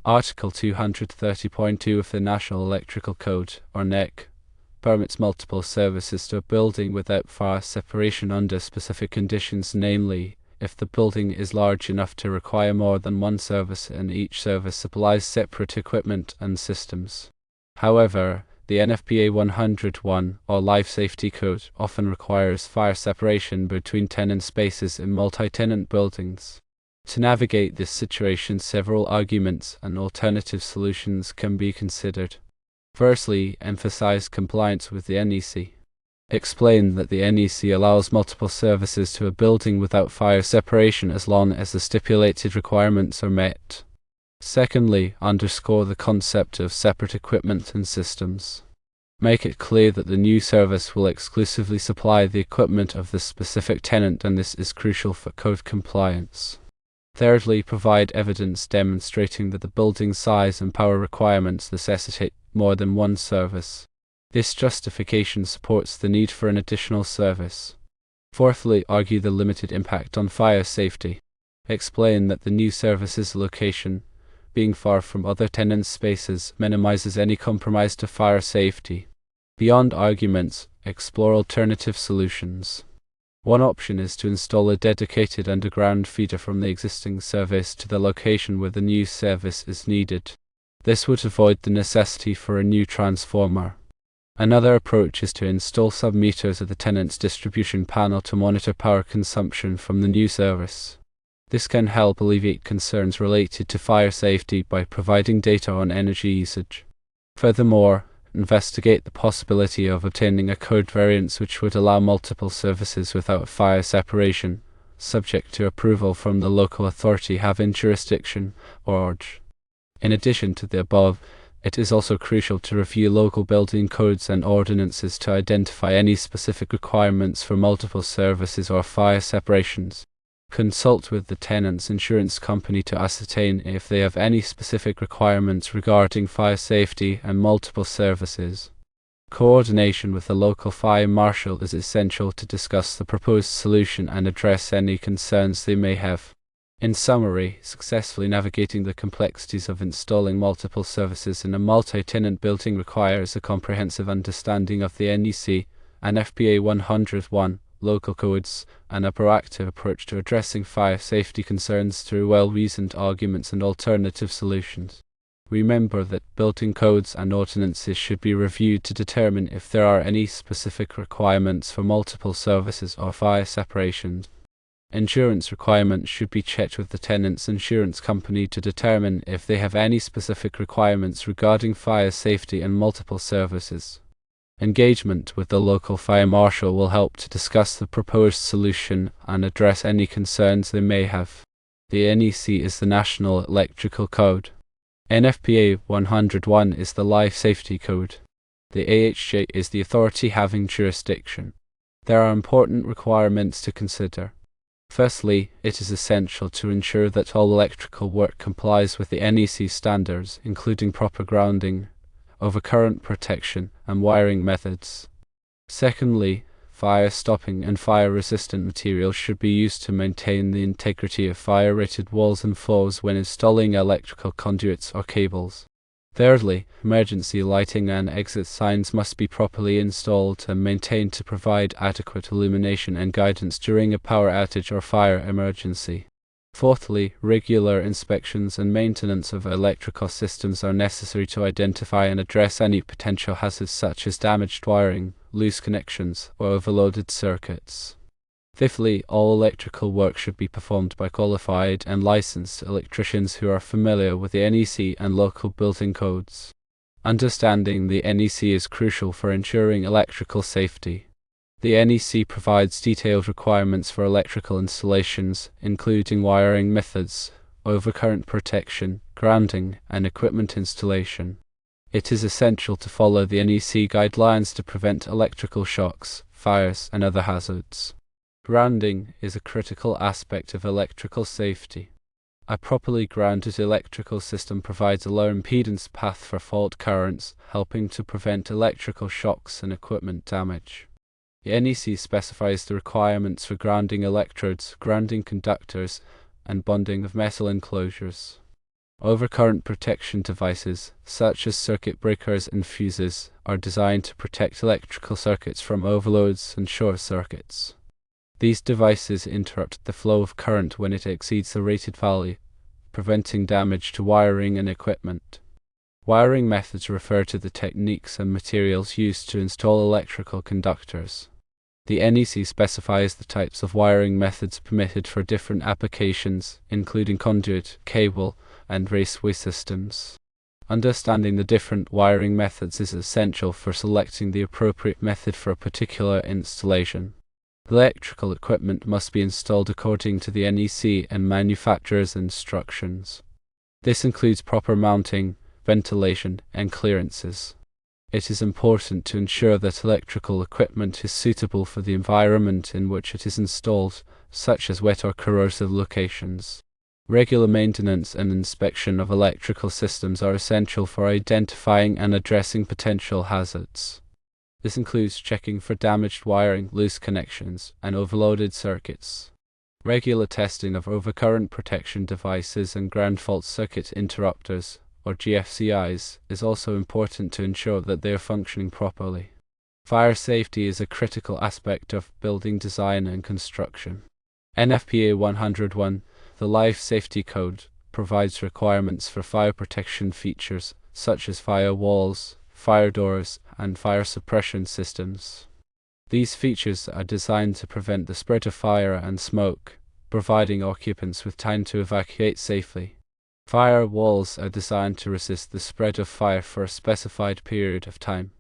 Article 230.2 of the National Electrical Code, or NEC, permits multiple services to a building without fire separation under specific conditions, namely, if the building is large enough to require more than one service and each service supplies separate equipment and systems. However, the NFPA 101, or Life Safety Code, often requires fire separation between tenant spaces in multi-tenant buildings. To navigate this situation, several arguments and alternative solutions can be considered. Firstly, emphasize compliance with the NEC. Explain that the NEC allows multiple services to a building without fire separation as long as the stipulated requirements are met. Secondly, underscore the concept of separate equipment and systems. Make it clear that the new service will exclusively supply the equipment of the specific tenant, and this is crucial for code compliance. Thirdly, provide evidence demonstrating that the building size and power requirements necessitate more than one service. This justification supports the need for an additional service. Fourthly, argue the limited impact on fire safety. Explain that the new service's location, being far from other tenants' spaces, minimizes any compromise to fire safety. Beyond arguments, explore alternative solutions. One option is to install a dedicated underground feeder from the existing service to the location where the new service is needed. This would avoid the necessity for a new transformer. Another approach is to install sub-meters at the tenant's distribution panel to monitor power consumption from the new service. This can help alleviate concerns related to fire safety by providing data on energy usage. Furthermore, investigate the possibility of obtaining a code variance which would allow multiple services without fire separation, subject to approval from the local authority having jurisdiction, or. In addition to the above, it is also crucial to review local building codes and ordinances to identify any specific requirements for multiple services or fire separations. Consult with the tenant's insurance company to ascertain if they have any specific requirements regarding fire safety and multiple services. Coordination with the local fire marshal is essential to discuss the proposed solution and address any concerns they may have. In summary, successfully navigating the complexities of installing multiple services in a multi-tenant building requires a comprehensive understanding of the NEC and FPA 101, local codes, and a proactive approach to addressing fire safety concerns through well-reasoned arguments and alternative solutions. Remember that building codes and ordinances should be reviewed to determine if there are any specific requirements for multiple services or fire separations. Insurance requirements should be checked with the tenant's insurance company to determine if they have any specific requirements regarding fire safety and multiple services. Engagement with the local fire marshal will help to discuss the proposed solution and address any concerns they may have. The NEC is the National Electrical Code. NFPA 101 is the Life Safety Code. The AHJ is the authority having jurisdiction. There are important requirements to consider. Firstly, it is essential to ensure that all electrical work complies with the NEC standards, including proper grounding, overcurrent protection, and wiring methods. Secondly, fire stopping and fire resistant materials should be used to maintain the integrity of fire rated walls and floors when installing electrical conduits or cables. Thirdly, emergency lighting and exit signs must be properly installed and maintained to provide adequate illumination and guidance during a power outage or fire emergency. Fourthly, regular inspections and maintenance of electrical systems are necessary to identify and address any potential hazards such as damaged wiring, loose connections, or overloaded circuits. Fifthly, all electrical work should be performed by qualified and licensed electricians who are familiar with the NEC and local building codes. Understanding the NEC is crucial for ensuring electrical safety. The NEC provides detailed requirements for electrical installations, including wiring methods, overcurrent protection, grounding, and equipment installation. It is essential to follow the NEC guidelines to prevent electrical shocks, fires, and other hazards. Grounding is a critical aspect of electrical safety. A properly grounded electrical system provides a low impedance path for fault currents, helping to prevent electrical shocks and equipment damage. The NEC specifies the requirements for grounding electrodes, grounding conductors, and bonding of metal enclosures. Overcurrent protection devices, such as circuit breakers and fuses, are designed to protect electrical circuits from overloads and short circuits. These devices interrupt the flow of current when it exceeds the rated value, preventing damage to wiring and equipment. Wiring methods refer to the techniques and materials used to install electrical conductors. The NEC specifies the types of wiring methods permitted for different applications, including conduit, cable, and raceway systems. Understanding the different wiring methods is essential for selecting the appropriate method for a particular installation. Electrical equipment must be installed according to the NEC and manufacturer's instructions. This includes proper mounting, ventilation, and clearances. It is important to ensure that electrical equipment is suitable for the environment in which it is installed, such as wet or corrosive locations. Regular maintenance and inspection of electrical systems are essential for identifying and addressing potential hazards. This includes checking for damaged wiring, loose connections, and overloaded circuits. Regular testing of overcurrent protection devices and ground fault circuit interrupters, or GFCIs, is also important to ensure that they are functioning properly. Fire safety is a critical aspect of building design and construction. NFPA 101, the Life Safety Code, provides requirements for fire protection features such as fire walls, fire doors, and fire suppression systems. These features are designed to prevent the spread of fire and smoke, providing occupants with time to evacuate safely. Fire walls are designed to resist the spread of fire for a specified period of time.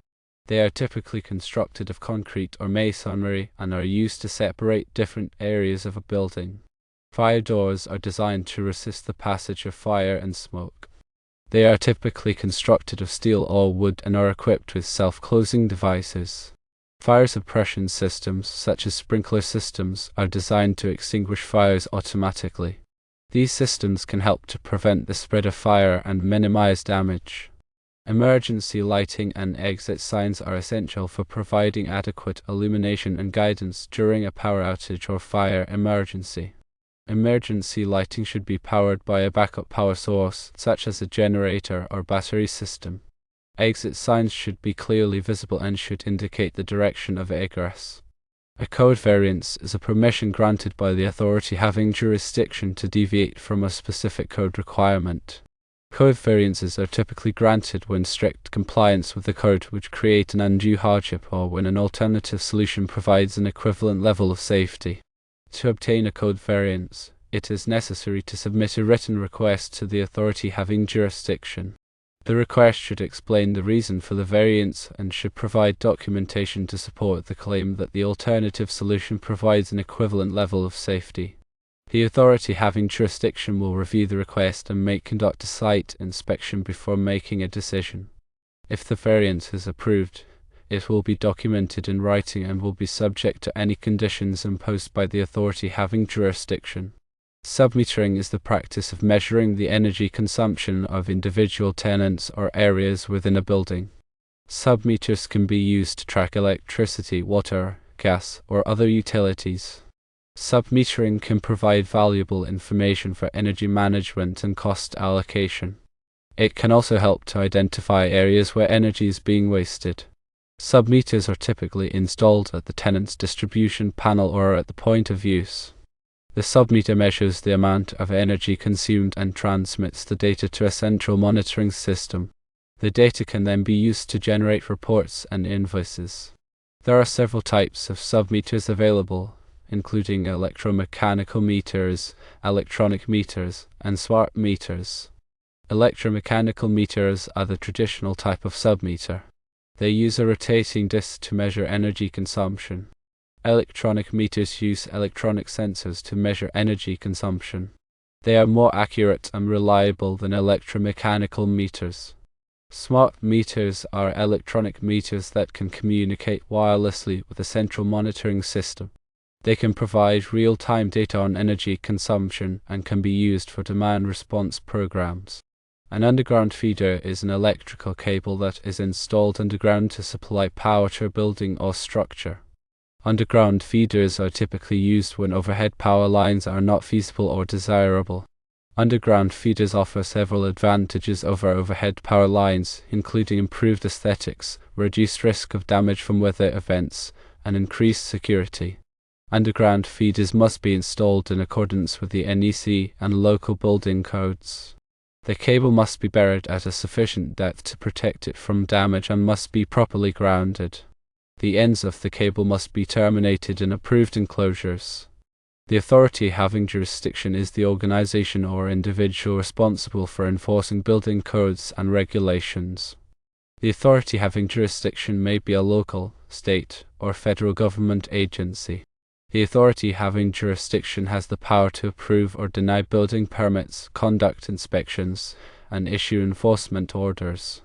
They are typically constructed of concrete or masonry and are used to separate different areas of a building. Fire doors are designed to resist the passage of fire and smoke. They are typically constructed of steel or wood and are equipped with self-closing devices. Fire suppression systems, such as sprinkler systems, are designed to extinguish fires automatically. These systems can help to prevent the spread of fire and minimize damage. Emergency lighting and exit signs are essential for providing adequate illumination and guidance during a power outage or fire emergency. Emergency lighting should be powered by a backup power source, such as a generator or battery system. Exit signs should be clearly visible and should indicate the direction of egress. A code variance is a permission granted by the authority having jurisdiction to deviate from a specific code requirement. Code variances are typically granted when strict compliance with the code would create an undue hardship or when an alternative solution provides an equivalent level of safety. To obtain a code variance, it is necessary to submit a written request to the authority having jurisdiction. The request should explain the reason for the variance and should provide documentation to support the claim that the alternative solution provides an equivalent level of safety. The authority having jurisdiction will review the request and may conduct a site inspection before making a decision. If the variance is approved, it will be documented in writing and will be subject to any conditions imposed by the authority having jurisdiction. Submetering is the practice of measuring the energy consumption of individual tenants or areas within a building. Submeters can be used to track electricity, water, gas, or other utilities. Submetering can provide valuable information for energy management and cost allocation. It can also help to identify areas where energy is being wasted. Submeters are typically installed at the tenant's distribution panel or at the point of use. The submeter measures the amount of energy consumed and transmits the data to a central monitoring system. The data can then be used to generate reports and invoices. There are several types of submeters available, including electromechanical meters, electronic meters, and smart meters. Electromechanical meters are the traditional type of submeter. They use a rotating disc to measure energy consumption. Electronic meters use electronic sensors to measure energy consumption. They are more accurate and reliable than electromechanical meters. Smart meters are electronic meters that can communicate wirelessly with a central monitoring system. They can provide real-time data on energy consumption and can be used for demand response programs. An underground feeder is an electrical cable that is installed underground to supply power to a building or structure. Underground feeders are typically used when overhead power lines are not feasible or desirable. Underground feeders offer several advantages over overhead power lines, including improved aesthetics, reduced risk of damage from weather events, and increased security. Underground feeders must be installed in accordance with the NEC and local building codes. The cable must be buried at a sufficient depth to protect it from damage and must be properly grounded. The ends of the cable must be terminated in approved enclosures. The authority having jurisdiction is the organization or individual responsible for enforcing building codes and regulations. The authority having jurisdiction may be a local, state, or federal government agency. The authority having jurisdiction has the power to approve or deny building permits, conduct inspections, and issue enforcement orders.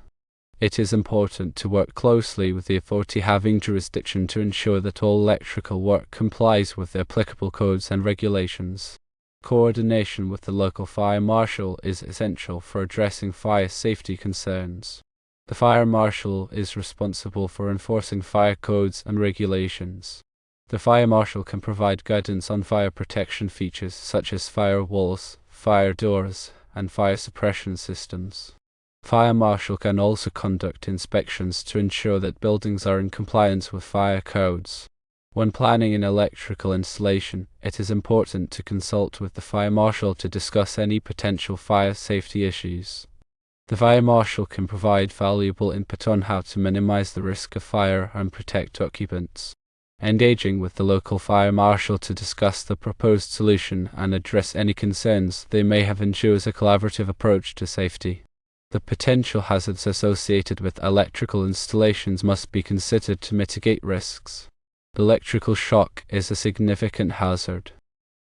It is important to work closely with the authority having jurisdiction to ensure that all electrical work complies with the applicable codes and regulations. Coordination with the local fire marshal is essential for addressing fire safety concerns. The fire marshal is responsible for enforcing fire codes and regulations. The fire marshal can provide guidance on fire protection features such as fire walls, fire doors, and fire suppression systems. Fire marshal can also conduct inspections to ensure that buildings are in compliance with fire codes. When planning an electrical installation, it is important to consult with the fire marshal to discuss any potential fire safety issues. The fire marshal can provide valuable input on how to minimize the risk of fire and protect occupants. Engaging with the local fire marshal to discuss the proposed solution and address any concerns they may have ensures a collaborative approach to safety. The potential hazards associated with electrical installations must be considered to mitigate risks. Electrical shock is a significant hazard.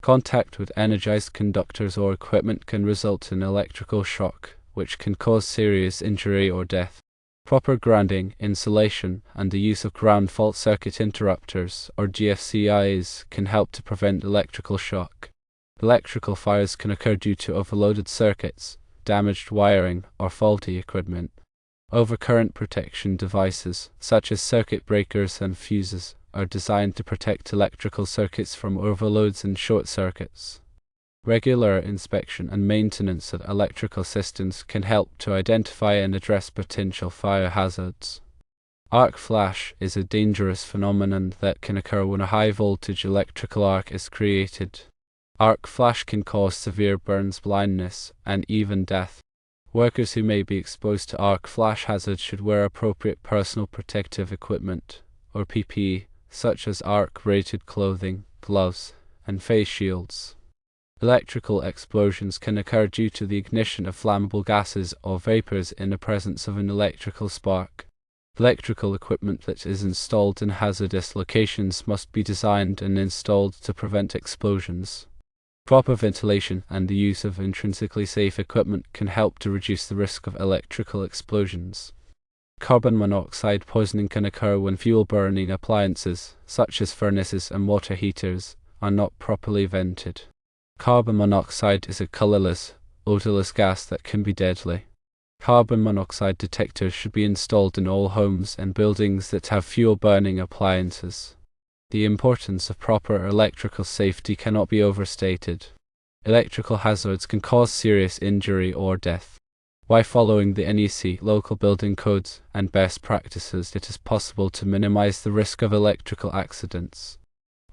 Contact with energized conductors or equipment can result in electrical shock, which can cause serious injury or death. Proper grounding, insulation, and the use of ground fault circuit interrupters, or GFCIs, can help to prevent electrical shock. Electrical fires can occur due to overloaded circuits, damaged wiring, or faulty equipment. Overcurrent protection devices, such as circuit breakers and fuses, are designed to protect electrical circuits from overloads and short circuits. Regular inspection and maintenance of electrical systems can help to identify and address potential fire hazards. Arc flash is a dangerous phenomenon that can occur when a high-voltage electrical arc is created. Arc flash can cause severe burns, blindness, and even death. Workers who may be exposed to arc flash hazards should wear appropriate personal protective equipment, or PPE, such as arc-rated clothing, gloves, and face shields. Electrical explosions can occur due to the ignition of flammable gases or vapors in the presence of an electrical spark. Electrical equipment that is installed in hazardous locations must be designed and installed to prevent explosions. Proper ventilation and the use of intrinsically safe equipment can help to reduce the risk of electrical explosions. Carbon monoxide poisoning can occur when fuel-burning appliances, such as furnaces and water heaters, are not properly vented. Carbon monoxide is a colorless, odorless gas that can be deadly. Carbon monoxide detectors should be installed in all homes and buildings that have fuel-burning appliances. The importance of proper electrical safety cannot be overstated. Electrical hazards can cause serious injury or death. By following the NEC, local building codes, and best practices, it is possible to minimize the risk of electrical accidents.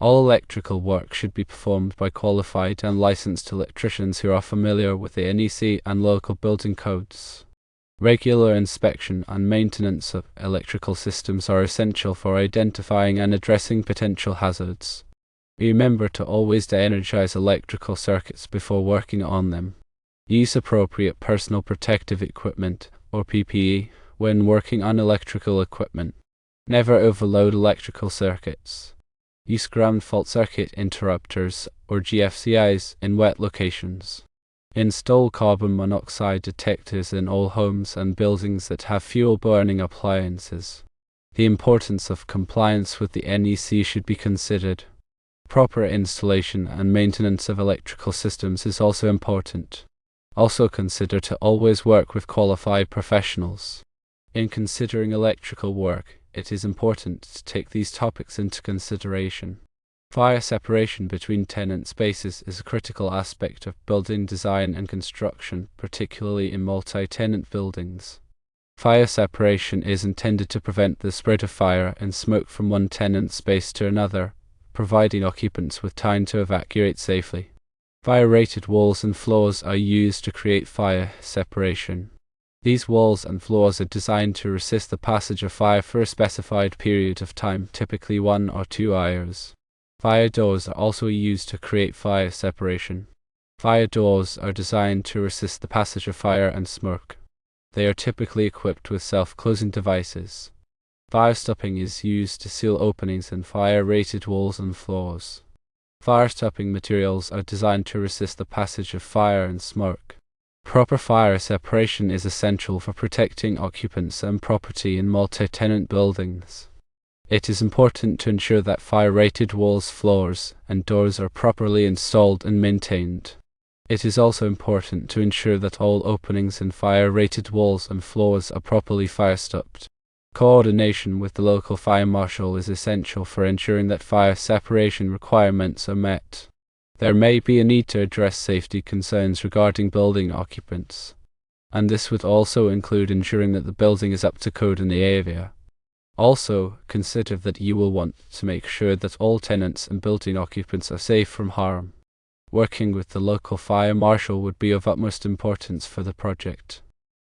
All electrical work should be performed by qualified and licensed electricians who are familiar with the NEC and local building codes. Regular inspection and maintenance of electrical systems are essential for identifying and addressing potential hazards. Remember to always de-energize electrical circuits before working on them. Use appropriate personal protective equipment, or PPE, when working on electrical equipment. Never overload electrical circuits. Use ground fault circuit interrupters, or GFCIs, in wet locations. Install carbon monoxide detectors in all homes and buildings that have fuel-burning appliances. The importance of compliance with the NEC should be considered. Proper installation and maintenance of electrical systems is also important. Also consider to always work with qualified professionals. In considering electrical work, it is important to take these topics into consideration. Fire separation between tenant spaces is a critical aspect of building design and construction, particularly in multi-tenant buildings. Fire separation is intended to prevent the spread of fire and smoke from one tenant space to another, providing occupants with time to evacuate safely. Fire-rated walls and floors are used to create fire separation. These walls and floors are designed to resist the passage of fire for a specified period of time, typically 1 or 2 hours. Fire doors are also used to create fire separation. Fire doors are designed to resist the passage of fire and smoke. They are typically equipped with self-closing devices. Fire stopping is used to seal openings in fire-rated walls and floors. Fire-stopping materials are designed to resist the passage of fire and smoke. Proper fire separation is essential for protecting occupants and property in multi-tenant buildings. It is important to ensure that fire-rated walls, floors, and doors are properly installed and maintained. It is also important to ensure that all openings in fire-rated walls and floors are properly fire-stopped. Coordination with the local fire marshal is essential for ensuring that fire separation requirements are met. There may be a need to address safety concerns regarding building occupants, and this would also include ensuring that the building is up to code in the area. Also, consider that you will want to make sure that all tenants and building occupants are safe from harm. Working with the local fire marshal would be of utmost importance for the project.